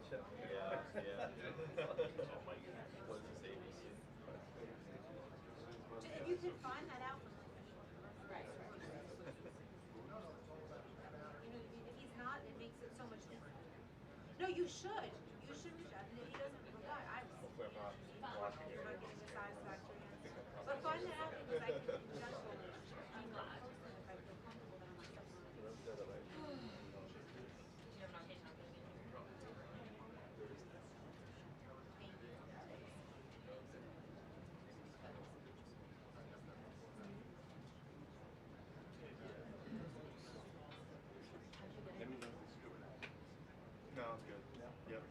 Yeah, yeah. Oh my God. What's this ABC? And you can find that out from right. You know, if he's not, it makes it so much different. No, you should. You should reach out. And if he doesn't reply, I will. Hopefully I'm not blocking You're you. not getting the satisfactory answer. But find that out because I can just be more person if I feel comfortable that I'm not stepping on it. You have an okay time getting in here? Thank you. Let me know if it's good. No, it's good. Yep.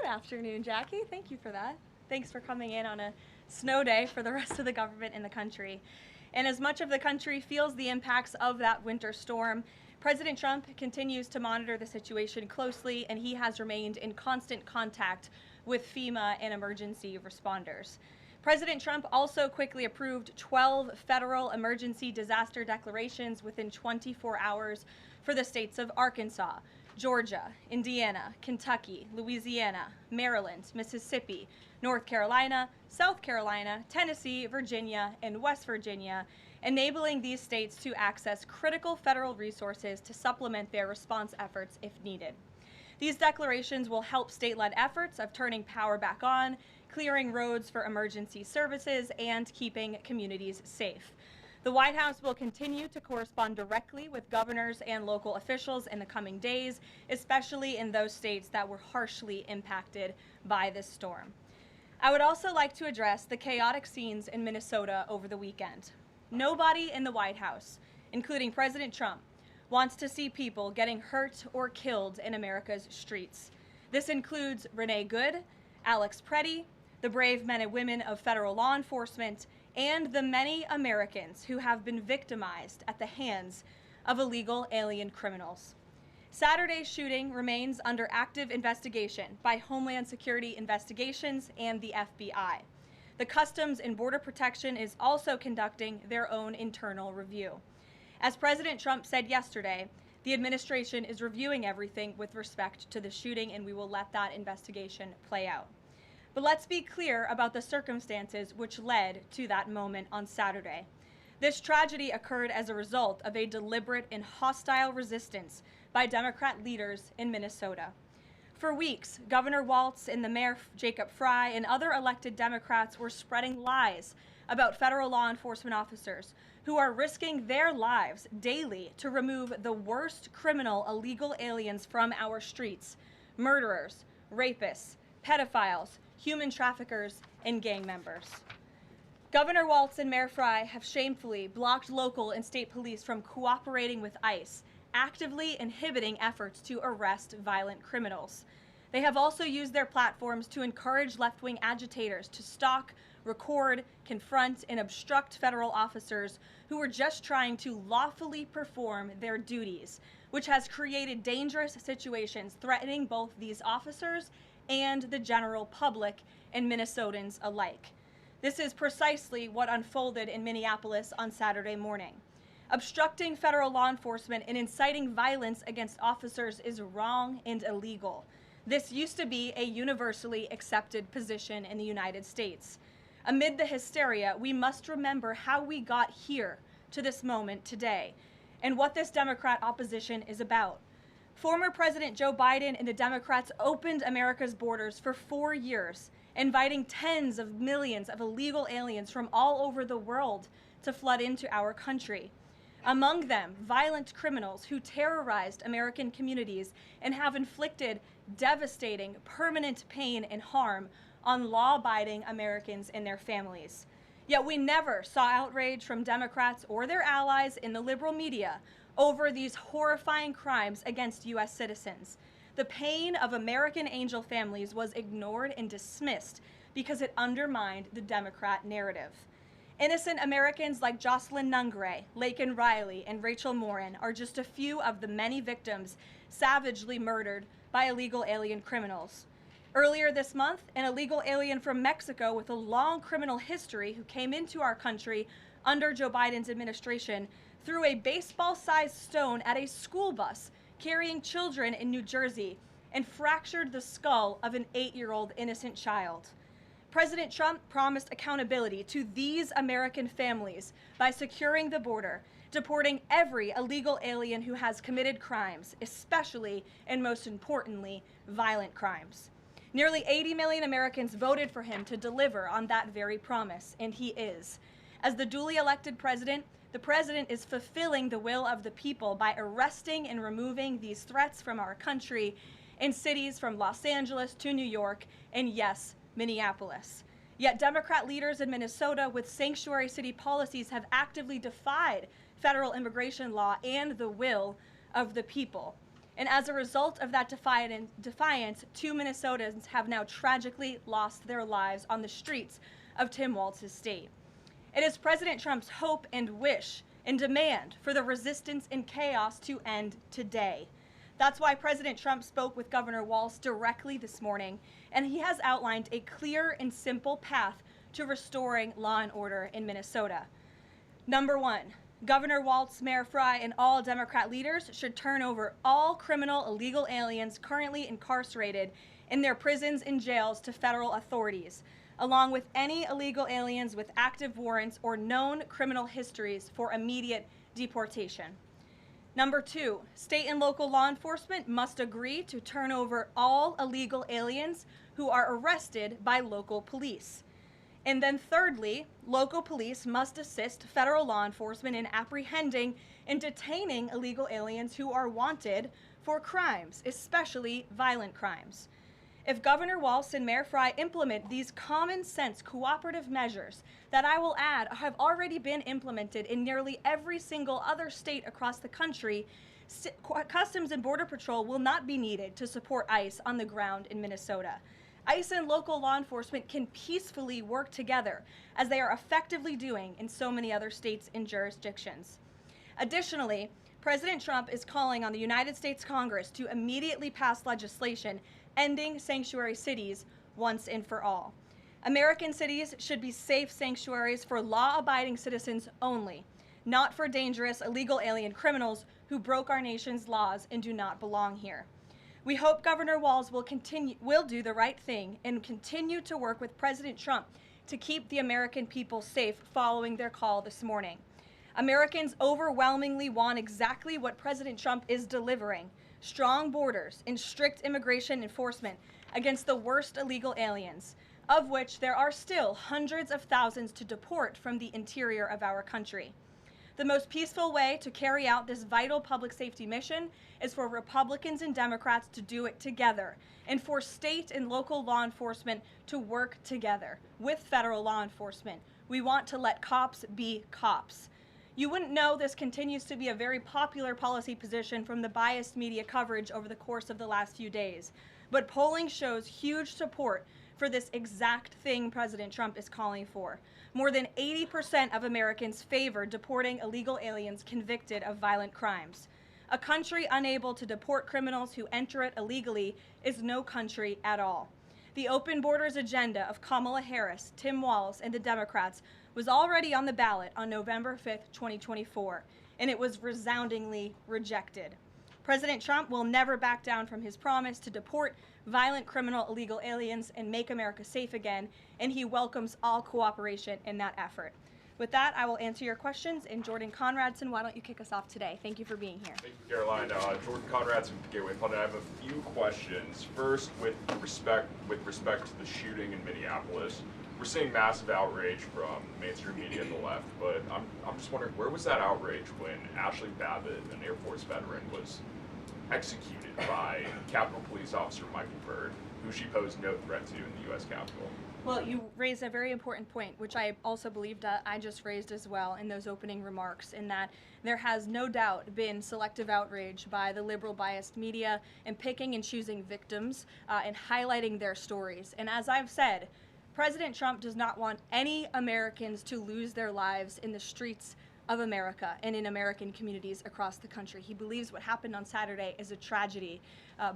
Good afternoon, Jackie. Thank you for that. Thanks for coming in on a snow day for the rest of the government in the country. And as much of the country feels the impacts of that winter storm, President Trump continues to monitor the situation closely, and he has remained in constant contact with FEMA and emergency responders. President Trump also quickly approved 12 federal emergency disaster declarations within 24 hours for the states of Arkansas, Georgia, Indiana, Kentucky, Louisiana, Maryland, Mississippi, North Carolina, South Carolina, Tennessee, Virginia, and West Virginia, enabling these states to access critical federal resources to supplement their response efforts if needed. These declarations will help state-led efforts of turning power back on, clearing roads for emergency services, and keeping communities safe. The White House will continue to correspond directly with governors and local officials in the coming days, especially in those states that were harshly impacted by this storm. I would also like to address the chaotic scenes in Minnesota over the weekend. Nobody in the White House, including President Trump, wants to see people getting hurt or killed in America's streets. This includes Renee Good, Alex Pretti, the brave men and women of federal law enforcement, and the many Americans who have been victimized at the hands of illegal alien criminals. Saturday's shooting remains under active investigation by Homeland Security Investigations and the FBI. The Customs and Border Protection is also conducting their own internal review. As President Trump said yesterday, the administration is reviewing everything with respect to the shooting, and we will let that investigation play out. But let's be clear about the circumstances which led to that moment on Saturday. This tragedy occurred as a result of a deliberate and hostile resistance by Democrat leaders in Minnesota. For weeks, Governor Walz and the Mayor Jacob Frey and other elected Democrats were spreading lies about federal law enforcement officers who are risking their lives daily to remove the worst criminal illegal aliens from our streets: murderers, rapists, pedophiles, human traffickers, and gang members. Governor Walz and Mayor Frey have shamefully blocked local and state police from cooperating with ICE, actively inhibiting efforts to arrest violent criminals. They have also used their platforms to encourage left-wing agitators to stalk, record, confront, and obstruct federal officers who were just trying to lawfully perform their duties, which has created dangerous situations threatening both these officers and the general public and Minnesotans alike. This is precisely what unfolded in Minneapolis on Saturday morning. Obstructing federal law enforcement and inciting violence against officers is wrong and illegal. This used to be a universally accepted position in the United States. Amid the hysteria, we must remember how we got here to this moment today and what this Democrat opposition is about. Former President Joe Biden and the Democrats opened America's borders for 4 years, inviting tens of millions of illegal aliens from all over the world to flood into our country. Among them, violent criminals who terrorized American communities and have inflicted devastating, permanent pain and harm on law-abiding Americans and their families. Yet we never saw outrage from Democrats or their allies in the liberal media over these horrifying crimes against U.S. citizens. The pain of American angel families was ignored and dismissed because it undermined the Democrat narrative. Innocent Americans like Jocelyn Nungray, Laken Riley, and Rachel Morin are just a few of the many victims savagely murdered by illegal alien criminals. Earlier this month, an illegal alien from Mexico with a long criminal history who came into our country under Joe Biden's administration threw a baseball-sized stone at a school bus carrying children in New Jersey and fractured the skull of an 8-year-old innocent child. President Trump promised accountability to these American families by securing the border, deporting every illegal alien who has committed crimes, especially and most importantly, violent crimes. Nearly 80 million Americans voted for him to deliver on that very promise, and he is. As the duly elected president, the president is fulfilling the will of the people by arresting and removing these threats from our country in cities from Los Angeles to New York and, yes, Minneapolis. Yet Democrat leaders in Minnesota with sanctuary city policies have actively defied federal immigration law and the will of the people. And as a result of that defiance, 2 Minnesotans have now tragically lost their lives on the streets of Tim Walz's state. It is President Trump's hope and wish and demand for the resistance and chaos to end today. That's why President Trump spoke with Governor Walz directly this morning, and he has outlined a clear and simple path to restoring law and order in Minnesota. Number 1, Governor Walz, Mayor Frey, and all Democrat leaders should turn over all criminal illegal aliens currently incarcerated in their prisons and jails to federal authorities, along with any illegal aliens with active warrants or known criminal histories for immediate deportation. Number 2, state and local law enforcement must agree to turn over all illegal aliens who are arrested by local police. And then thirdly, local police must assist federal law enforcement in apprehending and detaining illegal aliens who are wanted for crimes, especially violent crimes. If Governor Walz and Mayor Frey implement these common sense cooperative measures that I will add have already been implemented in nearly every single other state across the country, Customs and Border Patrol will not be needed to support ICE on the ground in Minnesota. ICE and local law enforcement can peacefully work together, as they are effectively doing in so many other states and jurisdictions. Additionally, President Trump is calling on the United States Congress to immediately pass legislation ending sanctuary cities once and for all. American cities should be safe sanctuaries for law-abiding citizens only, not for dangerous illegal alien criminals who broke our nation's laws and do not belong here. We hope Governor Walz will do the right thing and continue to work with President Trump to keep the American people safe following their call this morning. Americans overwhelmingly want exactly what President Trump is delivering: strong borders and strict immigration enforcement against the worst illegal aliens, of which there are still hundreds of thousands to deport from the interior of our country. The most peaceful way to carry out this vital public safety mission is for Republicans and Democrats to do it together, and for state and local law enforcement to work together with federal law enforcement. We want to let cops be cops. You wouldn't know this continues to be a very popular policy position from the biased media coverage over the course of the last few days, but polling shows huge support for this exact thing President Trump is calling for. More than 80% of Americans favor deporting illegal aliens convicted of violent crimes. A country unable to deport criminals who enter it illegally is no country at all. The open borders agenda of Kamala Harris, Tim Walz, and the Democrats was already on the ballot on November 5th, 2024, and it was resoundingly rejected. President Trump will never back down from his promise to deport violent criminal illegal aliens and make America safe again, and he welcomes all cooperation in that effort. With that, I will answer your questions. And Jordan Conradson, why don't you kick us off today? Thank you for being here. Thank you, Caroline. Jordan Conradson from Gateway Pundit. I have a few questions. First, with respect to the shooting in Minneapolis, we're seeing massive outrage from mainstream media and the left, but I'm just wondering, where was that outrage when Ashley Babbitt, an Air Force veteran, was executed by Capitol Police Officer Michael Byrd, who she posed no threat to in the U.S. Capitol? Well, you raised a very important point, which I also believed I just raised as well in those opening remarks, in that there has no doubt been selective outrage by the liberal biased media in picking and choosing victims and highlighting their stories. And as I've said, President Trump does not want any Americans to lose their lives in the streets of America and in American communities across the country. He believes what happened on Saturday is a tragedy,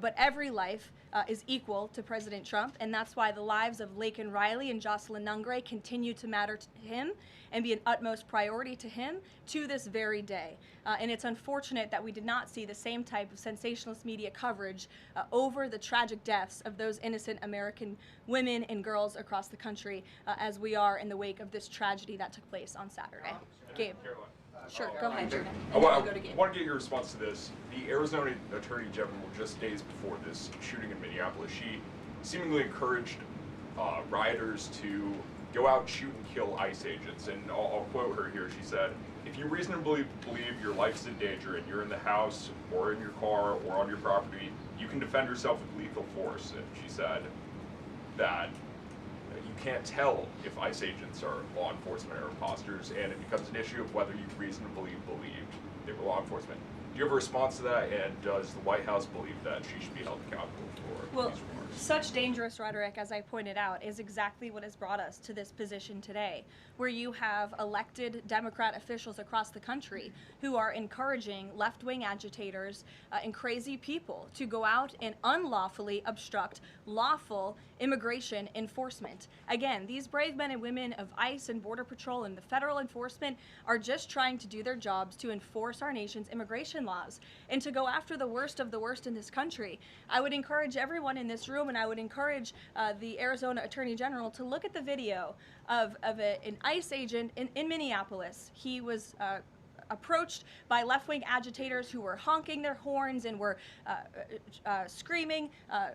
but every life is equal to President Trump, and that's why the lives of Laken Riley and Jocelyn Nungray continue to matter to him and be an utmost priority to him to this very day. And it's unfortunate that we did not see the same type of sensationalist media coverage over the tragic deaths of those innocent American women and girls across the country as we are in the wake of this tragedy that took place on Saturday. Gabe. Sure, go ahead, Jordan. I want to get your response to this. The Arizona Attorney General, just days before this shooting in Minneapolis, she seemingly encouraged rioters to go out and shoot and kill ICE agents. And I'll quote her here. She said, "If you reasonably believe your life's in danger and you're in the house or in your car or on your property, you can defend yourself with lethal force." And she said that you can't tell if ICE agents are law enforcement or imposters, and it becomes an issue of whether you reasonably believe they were law enforcement. you have a response to that, and does the White House believe that she should be held accountable for Well, these remarks? such dangerous rhetoric, as I pointed out, is exactly what has brought us to this position today, where you have elected Democrat officials across the country who are encouraging left-wing agitators and crazy people to go out and unlawfully obstruct lawful immigration enforcement. Again, these brave men and women of ICE and Border Patrol and the federal enforcement are just trying to do their jobs to enforce our nation's immigration laws and to go after the worst of the worst in this country. I would encourage everyone in this room, and I would encourage the Arizona Attorney General to look at the video of an ICE agent in Minneapolis. He was approached by left-wing agitators who were honking their horns and were screaming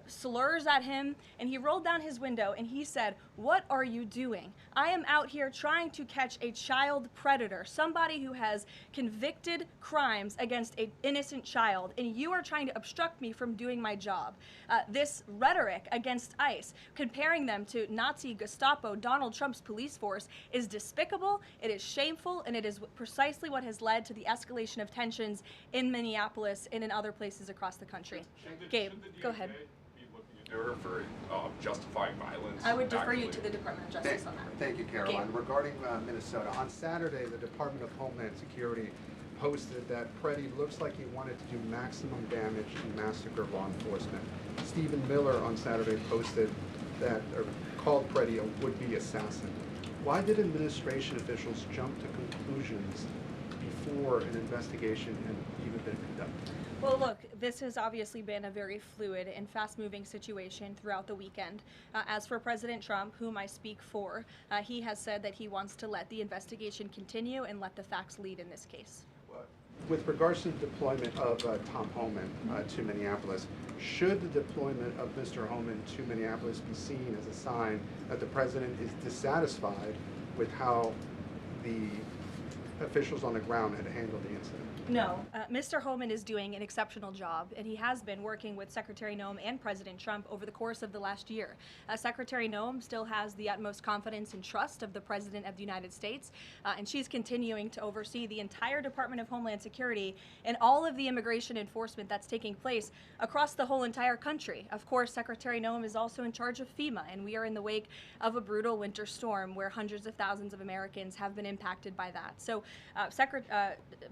slurs at him, and he rolled down his window and he said, "What are you doing? I am out here trying to catch a child predator, somebody who has convicted crimes against an innocent child, and you are trying to obstruct me from doing my job." This rhetoric against ICE, comparing them to Nazi Gestapo, Donald Trump's police force, is despicable, it is shameful, and it is precisely what has led to the escalation of tensions in Minneapolis and in other places across the country. Gabe, go ahead. Be looking into her for justifying violence? I would defer you to the Department of Justice on that. Thank you, Caroline. Gabe. Regarding Minnesota, on Saturday, the Department of Homeland Security posted that Pretti looks like he wanted to do maximum damage and massacre law enforcement. Stephen Miller on Saturday posted that, or called Pretti a would-be assassin. Why did administration officials jump to conclusions before an investigation had even been conducted? Well, look, this has obviously been a very fluid and fast-moving situation throughout the weekend. As for President Trump, whom I speak for, he has said that he wants to let the investigation continue and let the facts lead in this case. With regards to the deployment of Tom Homan to Minneapolis, should the deployment of Mr. Homan to Minneapolis be seen as a sign that the president is dissatisfied with how the officials on the ground had handled the incident? No, Mr. Homan is doing an exceptional job, and he has been working with Secretary Noem and President Trump over the course of the last year. Secretary Noem still has the utmost confidence and trust of the President of the United States, and she's continuing to oversee the entire Department of Homeland Security and all of the immigration enforcement that's taking place across the whole entire country. Of course, Secretary Noem is also in charge of FEMA, and we are in the wake of a brutal winter storm where hundreds of thousands of Americans have been impacted by that. So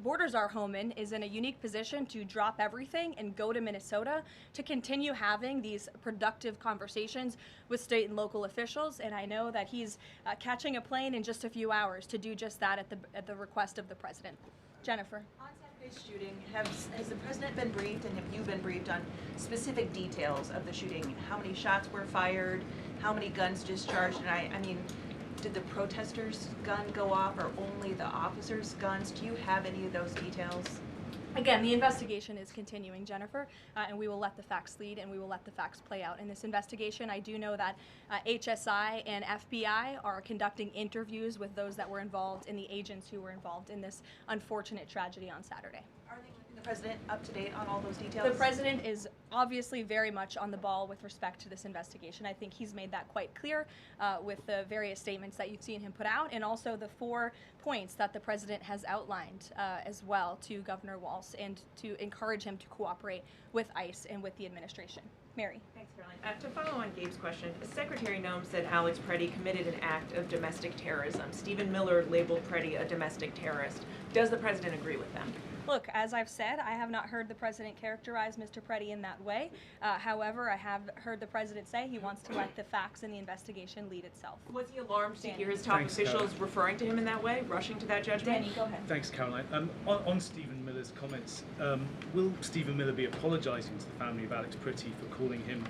Borders Are Homan is in a unique position to drop everything and go to Minnesota to continue having these productive conversations with state and local officials. And I know that he's catching a plane in just a few hours to do just that at the request of the president. Jennifer. On Saturday's shooting, has the president been briefed, and have you been briefed on specific details of the shooting? How many shots were fired? How many guns discharged? And I mean, did the protesters' gun go off, or only the officers' guns? Do you have any of those details? Again, the investigation is continuing, Jennifer, and we will let the facts lead, and we will let the facts play out in this investigation. I do know that HSI and FBI are conducting interviews with those that were involved and the agents who were involved in this unfortunate tragedy on Saturday. Are they keeping the president up to date on all those details? The president is obviously very much on the ball with respect to this investigation. I think he's made that quite clear with the various statements that you've seen him put out, and also the 4 points that the president has outlined as well to Governor Walz, and to encourage him to cooperate with ICE and with the administration. Mary. Thanks, Caroline. To follow on Gabe's question, Secretary Noem said Alex Pretti committed an act of domestic terrorism. Stephen Miller labeled Pretti a domestic terrorist. Does the president agree with them? Look, as I've said, I have not heard the president characterize Mr. Pretti in that way. However, I have heard the president say he wants to let the facts in the investigation lead itself. Was he alarmed to hear his top officials referring to him in that way, rushing to that judgment? Danny, go ahead. Thanks, Caroline. On Stephen Miller's comments, will Stephen Miller be apologising to the family of Alex Pretti for calling him,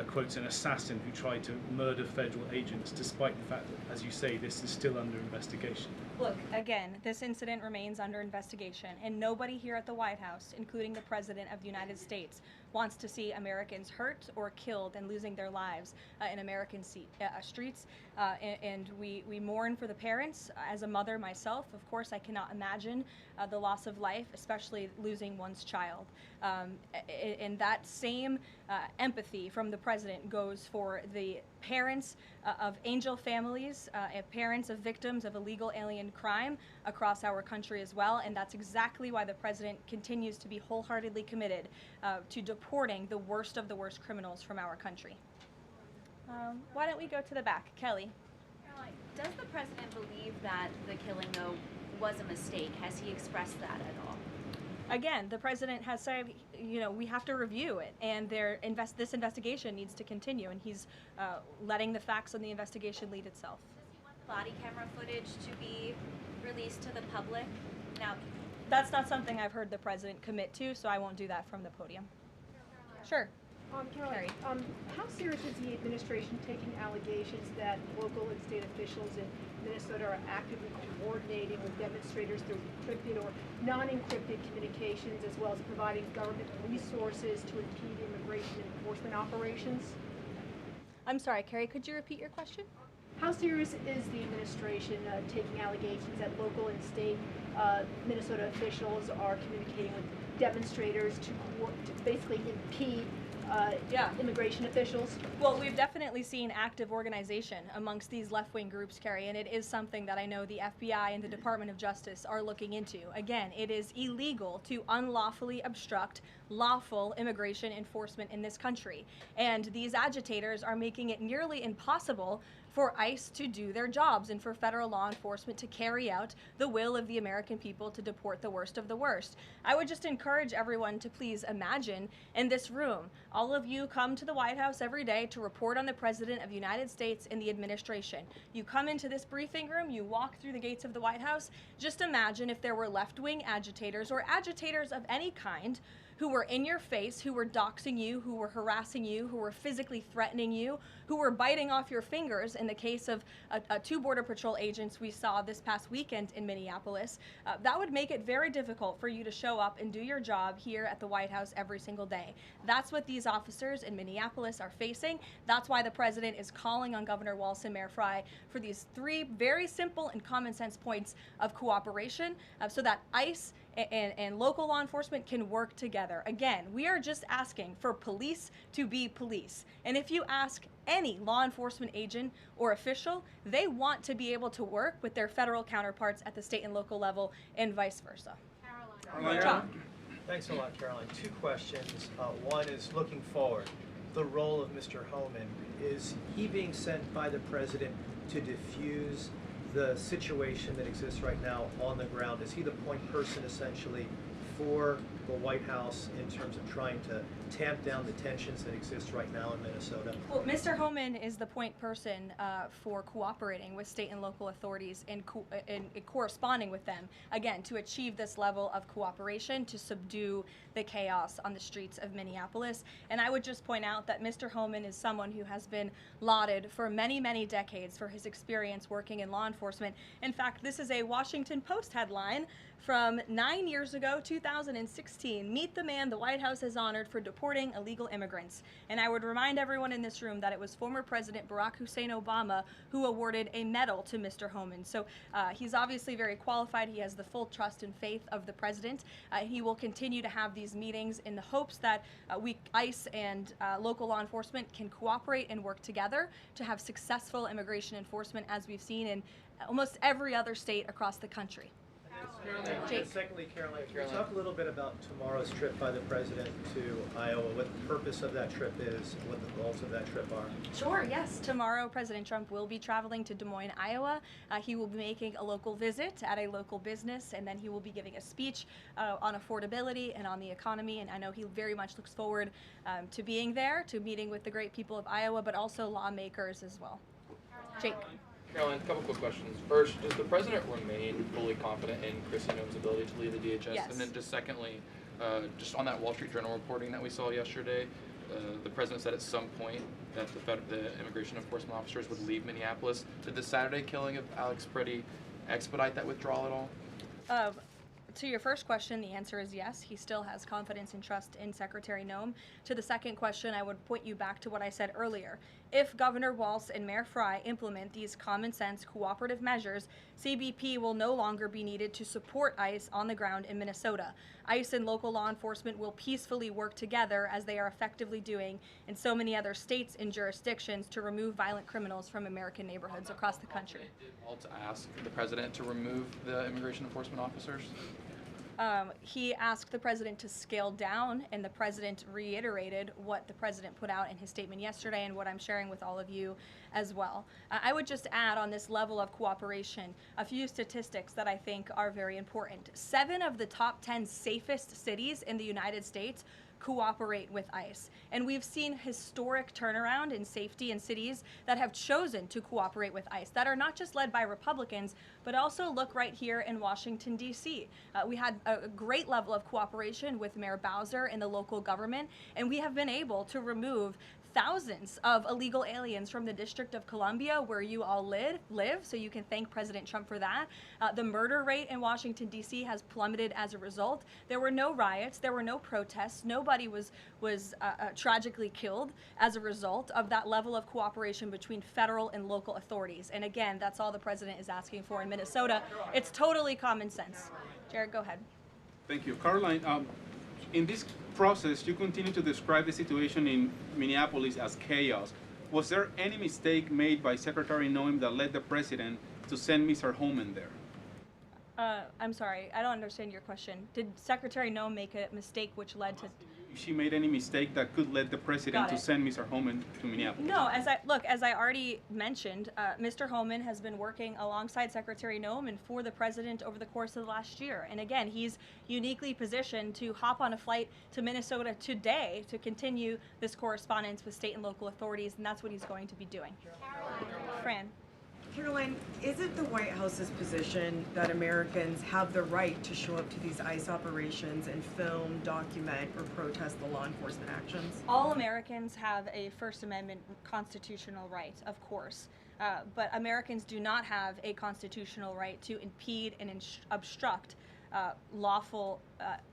quotes, an assassin who tried to murder federal agents, despite the fact that, as you say, this is still under investigation? Look, again, this incident remains under investigation, and nobody here at the White House, including the President of the United States, wants to see Americans hurt or killed and losing their lives in American streets. And we mourn for the parents. As a mother myself, of course, I cannot imagine the loss of life, especially losing one's child. And that same empathy from the president goes for the parents of angel families, and parents of victims of illegal alien crime across our country as well. And that's exactly why the president continues to be wholeheartedly committed to deporting the worst of the worst criminals from our country. Why don't we go to the back? Kelly. Caroline, does the president believe that the killing, though, was a mistake? Has he expressed that at all? Again, the president has said, we have to review it, and this investigation needs to continue, and he's letting the facts on the investigation lead itself. Does he want the body camera footage to be released to the public? Now, that's not something I've heard the president commit to, so I won't do that from the podium. Sure. Caroline, how serious is the administration taking allegations that local and state officials in Minnesota are actively coordinating with demonstrators through encrypted or non-encrypted communications, as well as providing government resources to impede immigration enforcement operations? I'm sorry, Carrie, could you repeat your question? How serious is the administration taking allegations that local and state Minnesota officials are communicating with demonstrators to basically impede immigration officials? Well, we've definitely seen active organization amongst these left-wing groups, Carrie, and it is something that I know the FBI and the Department of Justice are looking into. Again, it is illegal to unlawfully obstruct lawful immigration enforcement in this country, and these agitators are making it nearly impossible for ICE to do their jobs and for federal law enforcement to carry out the will of the American people to deport the worst of the worst. I would just encourage everyone to please imagine in this room, all of you come to the White House every day to report on the President of the United States and the administration. You come into this briefing room, you walk through the gates of the White House. Just imagine if there were left-wing agitators or agitators of any kind who were in your face, who were doxing you, who were harassing you, who were physically threatening you, who were biting off your fingers in the case of two Border Patrol agents we saw this past weekend in Minneapolis. That would make it very difficult for you to show up and do your job here at the White House every single day. That's what these officers in Minneapolis are facing. That's why the president is calling on Governor Walz, Mayor Frey for these three very simple and common sense points of cooperation so that ICE and local law enforcement can work together. Again, we are just asking for police to be police. And if you ask any law enforcement agent or official, they want to be able to work with their federal counterparts at the state and local level and vice versa. Caroline. Thanks a lot, Caroline. Two questions. One is looking forward. The role of Mr. Homan, is he being sent by the president to diffuse the situation that exists right now on the ground? Is he the point person essentially for the White House in terms of trying to tamp down the tensions that exist right now in Minnesota? Well, Mr. Homan is the point person for cooperating with state and local authorities and corresponding with them, again, to achieve this level of cooperation to subdue the chaos on the streets of Minneapolis. And I would just point out that Mr. Homan is someone who has been lauded for many, many decades for his experience working in law enforcement. In fact, this is a Washington Post headline from 9 years ago, 2016. Meet the man the White House has honored for deporting illegal immigrants. And I would remind everyone in this room that it was former President Barack Hussein Obama who awarded a medal to Mr. Homan. So he's obviously very qualified. He has the full trust and faith of the president. He will continue to have these meetings in the hopes that ICE and local law enforcement can cooperate and work together to have successful immigration enforcement, as we've seen in almost every other state across the country. And secondly, Caroline, can you talk a little bit about tomorrow's trip by the president to Iowa, what the purpose of that trip is, and what the goals of that trip are? Sure, yes. Tomorrow, President Trump will be traveling to Des Moines, Iowa. He will be making a local visit at a local business, and then he will be giving a speech on affordability and on the economy. And I know he very much looks forward to being there, to meeting with the great people of Iowa, but also lawmakers as well. Jake. Caroline, a couple quick questions. First, does the president remain fully confident in Kristi Noem's ability to lead the DHS? Yes. And then just secondly, just on that Wall Street Journal reporting that we saw yesterday, the president said at some point that the immigration enforcement officers would leave Minneapolis. Did the Saturday killing of Alex Pretti expedite that withdrawal at all? To your first question, the answer is yes. He still has confidence and trust in Secretary Noem. To the second question, I would point you back to what I said earlier. If Governor Walz and Mayor Frey implement these common sense cooperative measures, CBP will no longer be needed to support ICE on the ground in Minnesota. ICE and local law enforcement will peacefully work together, as they are effectively doing in so many other states and jurisdictions, to remove violent criminals from American neighborhoods across the country. Did Walz ask the president to remove the immigration enforcement officers? He asked the president to scale down, and the president reiterated what the president put out in his statement yesterday and what I'm sharing with all of you as well. I would just add on this level of cooperation a few statistics that I think are very important. 7 of the top 10 safest cities in the United States cooperate with ICE. And we've seen historic turnaround in safety in cities that have chosen to cooperate with ICE, that are not just led by Republicans, but also look right here in Washington, D.C. We had a great level of cooperation with Mayor Bowser and the local government, and we have been able to remove thousands of illegal aliens from the District of Columbia, where you all live, so you can thank President Trump for that. The murder rate in Washington, D.C. has plummeted as a result. There were no riots, there were no protests, nobody was tragically killed as a result of that level of cooperation between federal and local authorities. And again, that's all the president is asking for in Minnesota. It's totally common sense. Jared, go ahead. Thank you. Karoline, in this process, you continue to describe the situation in Minneapolis as chaos. Was there any mistake made by Secretary Noem that led the president to send Mr. Homan there? I'm sorry, I don't understand your question. Did Secretary Noem make a mistake which led to... If she made any mistake that could lead the president to send Mr. Homan to Minneapolis? No, as I already mentioned, Mr. Homan has been working alongside Secretary Noem and for the president over the course of the last year. And again, he's uniquely positioned to hop on a flight to Minnesota today to continue this correspondence with state and local authorities, and that's what he's going to be doing. Fran. Karoline, is it the White House's position that Americans have the right to show up to these ICE operations and film, document, or protest the law enforcement actions? All Americans have a First Amendment constitutional right, of course, but Americans do not have a constitutional right to impede and obstruct lawful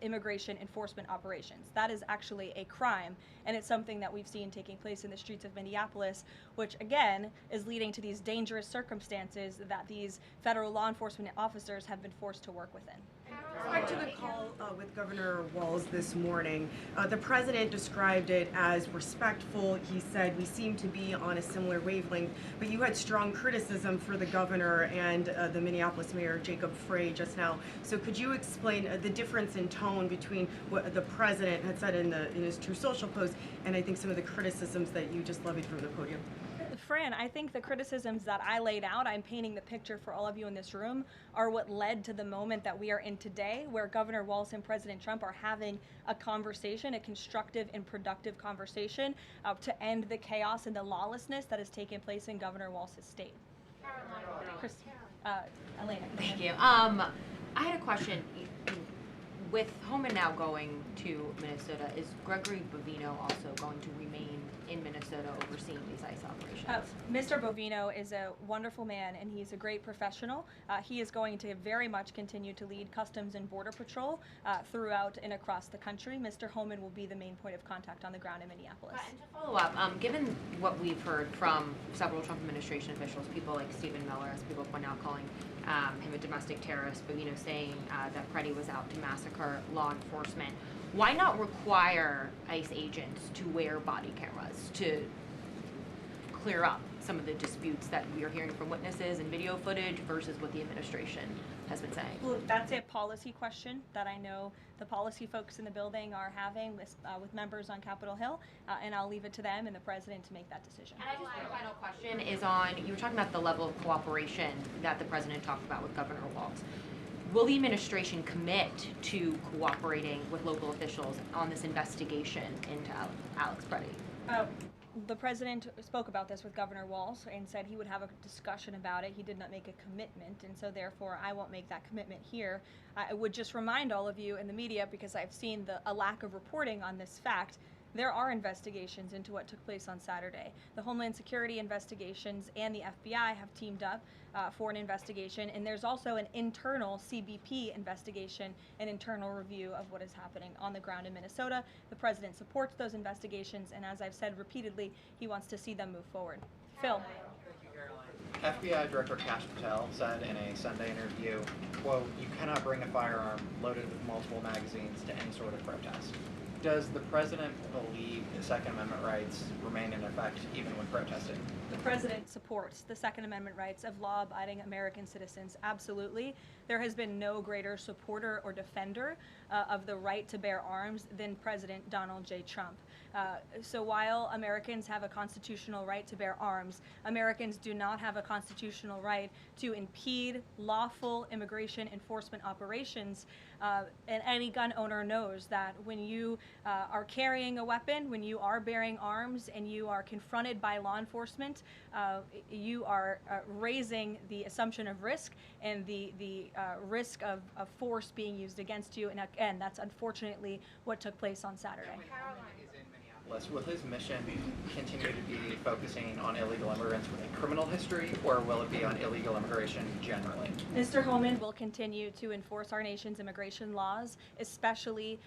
immigration enforcement operations. That is actually a crime, and it's something that we've seen taking place in the streets of Minneapolis, which again is leading to these dangerous circumstances that these federal law enforcement officers have been forced to work within. With respect to the call with Governor Walz this morning, the president described it as respectful. He said, we seem to be on a similar wavelength, but you had strong criticism for the governor and the Minneapolis mayor, Jacob Frey, just now. So could you explain the difference in tone between what the president had said in his True Social post and I think some of the criticisms that you just levied from the podium? Fran, I think the criticisms that I laid out, I'm painting the picture for all of you in this room, are what led to the moment that we are in today, where Governor Walz and President Trump are having a conversation, a constructive and productive conversation to end the chaos and the lawlessness that has taken place in Governor Walz's state. Elena. Thank you. I had a question. With Homan now going to Minnesota, is Gregory Bovino also going to remain in Minnesota overseeing these ICE operations? Mr. Bovino is a wonderful man, and he's a great professional. He is going to very much continue to lead Customs and Border Patrol throughout and across the country. Mr. Homan will be the main point of contact on the ground in Minneapolis. And to follow up, given what we've heard from several Trump administration officials, people like Stephen Miller, as people point out, calling him a domestic terrorist, Bovino saying that Pretti was out to massacre law enforcement, why not require ICE agents to wear body cameras to clear up some of the disputes that we are hearing from witnesses and video footage versus what the administration has been saying? Well, that's a policy question that I know the policy folks in the building are having with members on Capitol Hill, and I'll leave it to them and the president to make that decision. And I just have a final question is on, you were talking about the level of cooperation that the president talked about with Governor Walz. Will the administration commit to cooperating with local officials on this investigation into Alex Pretti? The president spoke about this with Governor Walz and said he would have a discussion about it. He did not make a commitment, and so therefore I won't make that commitment here. I would just remind all of you in the media, because I've seen a lack of reporting on this fact, there are investigations into what took place on Saturday. The Homeland Security investigations and the FBI have teamed up for an investigation, and there's also an internal CBP investigation, an internal review of what is happening on the ground in Minnesota. The president supports those investigations, and as I've said repeatedly, he wants to see them move forward. Phil. FBI Director Kash Patel said in a Sunday interview, quote, "You cannot bring a firearm loaded with multiple magazines to any sort of protest." Does the president believe the Second Amendment rights remain in effect even when protesting? The president supports the Second Amendment rights of law-abiding American citizens. Absolutely. There has been no greater supporter or defender of the right to bear arms than President Donald J. Trump. So while Americans have a constitutional right to bear arms, Americans do not have a constitutional right to impede lawful immigration enforcement operations. And any gun owner knows that when you are carrying a weapon, when you are bearing arms, and you are confronted by law enforcement, you are raising the assumption of risk and the risk of force being used against you. And again, that's unfortunately what took place on Saturday. Will his mission continue to be focusing on illegal immigrants with a criminal history, or will it be on illegal immigration generally? Mr. Homan will continue to enforce our nation's immigration laws, especially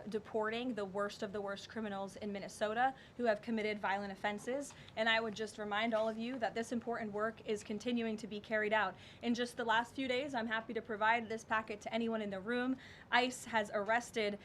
deporting the worst of the worst criminals in Minnesota who have committed violent offenses. And I would just remind all of you that this important work is continuing to be carried out. In just the last few days, I'm happy to provide this packet to anyone in the room. ICE has arrested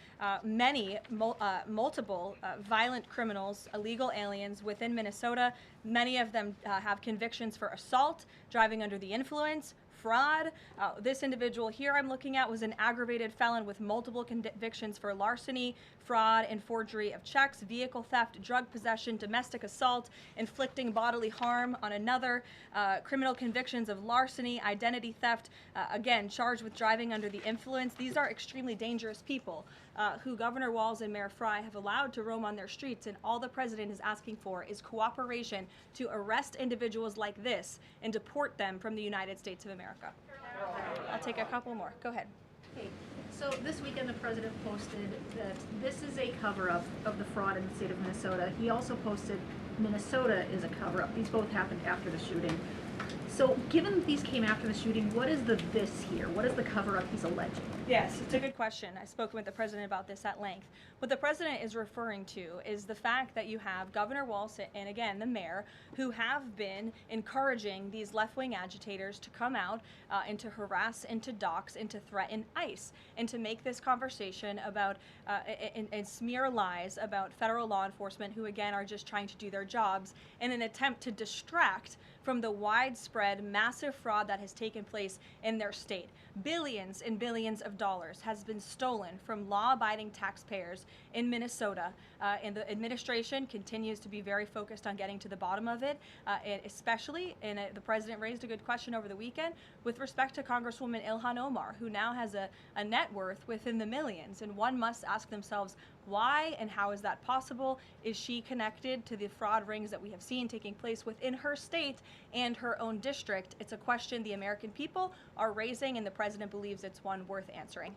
multiple violent criminals, illegal aliens within Minnesota. Many of them have convictions for assault, driving under the influence, fraud. This individual here I'm looking at was an aggravated felon with multiple convictions for larceny, fraud, and forgery of checks, vehicle theft, drug possession, domestic assault, inflicting bodily harm on another, criminal convictions of larceny, identity theft, again, charged with driving under the influence. These are extremely dangerous people who Governor Walz and Mayor Fry have allowed to roam on their streets, and all the president is asking for is cooperation to arrest individuals like this and deport them from the United States of America. I'll take a couple more. Go ahead. Okay. So this weekend the president posted that this is a cover-up of the fraud in the state of Minnesota. He also posted Minnesota is a cover-up. These both happened after the shooting. So given that these came after the shooting, what is the this here? What is the cover-up he's alleging? Yes, it's a good question. I've spoken with the president about this at length. What the president is referring to is the fact that you have Governor Walz and, again, the mayor, who have been encouraging these left-wing agitators to come out and to harass and to dox and to threaten ICE and to make this conversation about and smear lies about federal law enforcement who, again, are just trying to do their jobs in an attempt to distract from the widespread, massive fraud that has taken place in their state. Billions and billions of dollars has been stolen from law-abiding taxpayers in Minnesota, and the administration continues to be very focused on getting to the bottom of it, especially, and the president raised a good question over the weekend, with respect to Congresswoman Ilhan Omar, who now has a net worth within the millions, and one must ask themselves, why and how is that possible? Is she connected to the fraud rings that we have seen taking place within her state and her own district? It's a question the American people are raising, and the president believes it's one worth answering.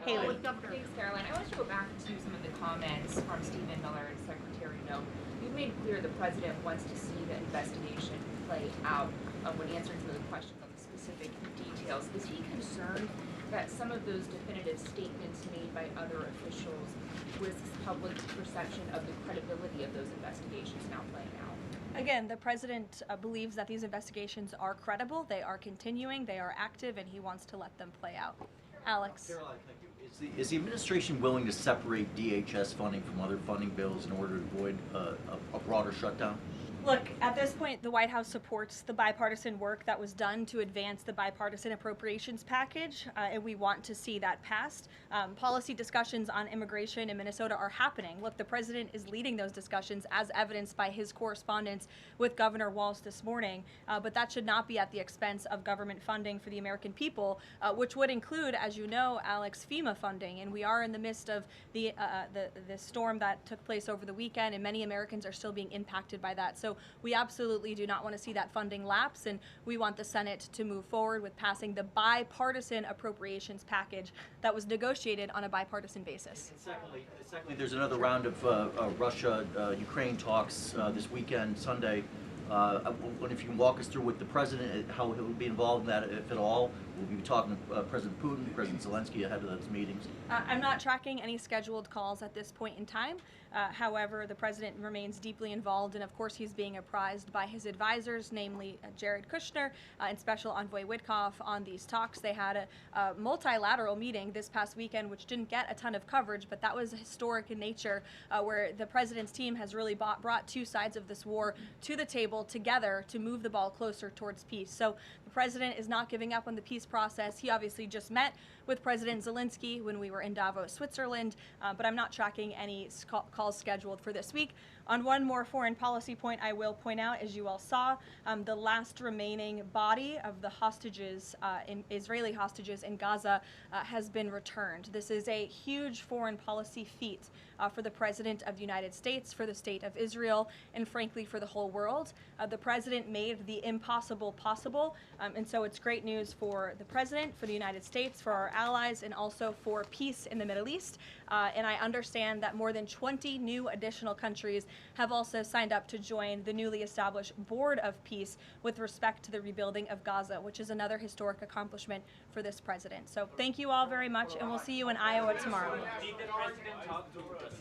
Haley. Thanks, Caroline. I want to go back to some of the comments from Stephen Miller and Secretary Noem. You've made clear the president wants to see the investigation play out when answering some of the questions on the specific details. Is he concerned that some of those definitive statements made by other officials risks public perception of the credibility of those investigations now playing out? Again, the president believes that these investigations are credible, they are continuing, they are active, and he wants to let them play out. Alex. Caroline, thank you. Is the administration willing to separate DHS funding from other funding bills in order to avoid a broader shutdown? Look, at this point, the White House supports the bipartisan work that was done to advance the bipartisan appropriations package, and we want to see that passed. Policy discussions on immigration in Minnesota are happening. Look, the president is leading those discussions, as evidenced by his correspondence with Governor Walz this morning, but that should not be at the expense of government funding for the American people, which would include, as you know, Alex, FEMA funding, and we are in the midst of the storm that took place over the weekend, and many Americans are still being impacted by that. So So we absolutely do not want to see that funding lapse, and we want the Senate to move forward with passing the bipartisan appropriations package that was negotiated on a bipartisan basis. Secondly, there's another round of Russia-Ukraine talks this weekend, Sunday. I wonder if you can walk us through with the president, how he will be involved in that, if at all. We'll be talking to President Putin, President Zelensky ahead of those meetings. I'm not tracking any scheduled calls at this point in time. However, the president remains deeply involved, and of course he's being apprised by his advisors, namely Jared Kushner and Special Envoy Witkoff, on these talks. They had a multilateral meeting this past weekend, which didn't get a ton of coverage, but that was historic in nature, where the president's team has really brought two sides of this war to the table together to move the ball closer towards peace. So the president is not giving up on the peace process. He obviously just met with President Zelensky when we were in Davos, Switzerland, but I'm not tracking any calls scheduled for this week. On one more foreign policy point, I will point out, as you all saw, the last remaining body of the hostages, Israeli hostages in Gaza, has been returned. This is a huge foreign policy feat for the President of the United States, for the State of Israel, and frankly for the whole world. The President made the impossible possible, and so it's great news for the President, for the United States, for our allies, and also for peace in the Middle East. And I understand that more than 20 new additional countries have also signed up to join the newly established Board of Peace with respect to the rebuilding of Gaza, which is another historic accomplishment for this president. So thank you all very much, and we'll see you in Iowa tomorrow. Did the president talk to us?